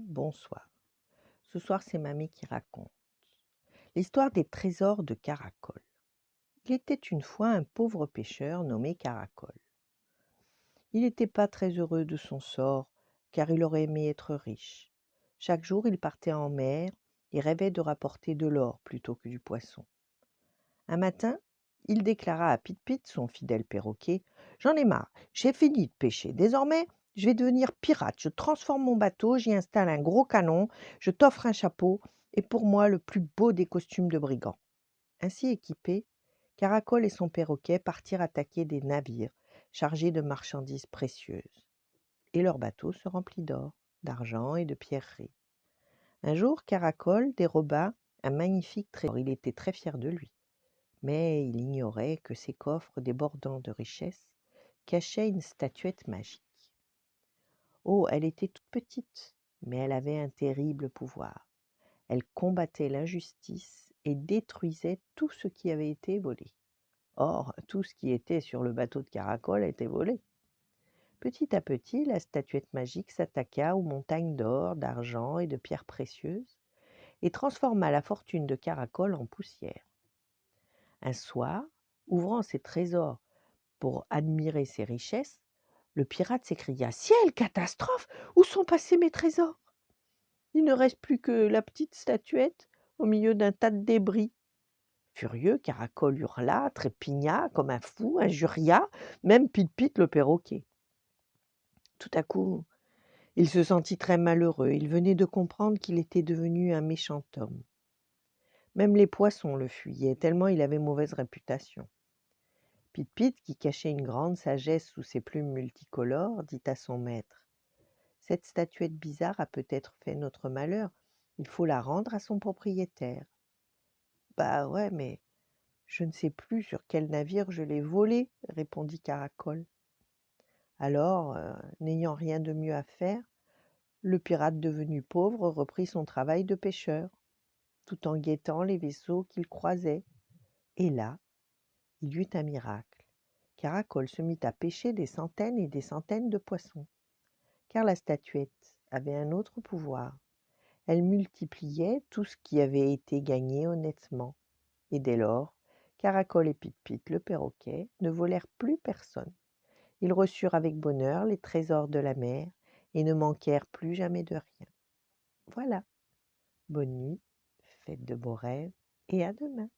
Bonsoir. Ce soir, c'est mamie qui raconte l'histoire des trésors de Caracol. Il était une fois un pauvre pêcheur nommé Caracol. Il n'était pas très heureux de son sort, car il aurait aimé être riche. Chaque jour, il partait en mer et rêvait de rapporter de l'or plutôt que du poisson. Un matin, il déclara à Pit-Pit, son fidèle perroquet: «J'en ai marre, j'ai fini de pêcher. Désormais, je vais devenir pirate. Je transforme mon bateau, j'y installe un gros canon, je t'offre un chapeau et pour moi le plus beau des costumes de brigand.» Ainsi équipés, Caracol et son perroquet partirent attaquer des navires chargés de marchandises précieuses. Et leur bateau se remplit d'or, d'argent et de pierreries. Un jour, Caracol déroba un magnifique trésor. Il était très fier de lui. Mais il ignorait que ces coffres débordants de richesses cachaient une statuette magique. Oh, elle était toute petite, mais elle avait un terrible pouvoir. Elle combattait l'injustice et détruisait tout ce qui avait été volé. Or, tout ce qui était sur le bateau de Caracol était volé. Petit à petit, la statuette magique s'attaqua aux montagnes d'or, d'argent et de pierres précieuses et transforma la fortune de Caracol en poussière. Un soir, ouvrant ses trésors pour admirer ses richesses, le pirate s'écria: «Ciel, catastrophe! Où sont passés mes trésors? Il ne reste plus que la petite statuette au milieu d'un tas de débris.» Furieux, Caracol hurla, trépigna comme un fou, injuria même Pit-Pit le perroquet. Tout à coup, il se sentit très malheureux. Il venait de comprendre qu'il était devenu un méchant homme. Même les poissons le fuyaient, tellement il avait mauvaise réputation. Pit-Pit, qui cachait une grande sagesse sous ses plumes multicolores, dit à son maître: «Cette statuette bizarre a peut-être fait notre malheur. Il faut la rendre à son propriétaire.» «Bah ouais, mais je ne sais plus sur quel navire je l'ai volée», répondit Caracol. Alors, n'ayant rien de mieux à faire, le pirate devenu pauvre reprit son travail de pêcheur, tout en guettant les vaisseaux qu'il croisait. Et là, il y eut un miracle. Caracol se mit à pêcher des centaines et des centaines de poissons. Car la statuette avait un autre pouvoir. Elle multipliait tout ce qui avait été gagné honnêtement. Et dès lors, Caracol et Pit-Pit le perroquet ne volèrent plus personne. Ils reçurent avec bonheur les trésors de la mer et ne manquèrent plus jamais de rien. Voilà, bonne nuit, faites de beaux rêves et à demain.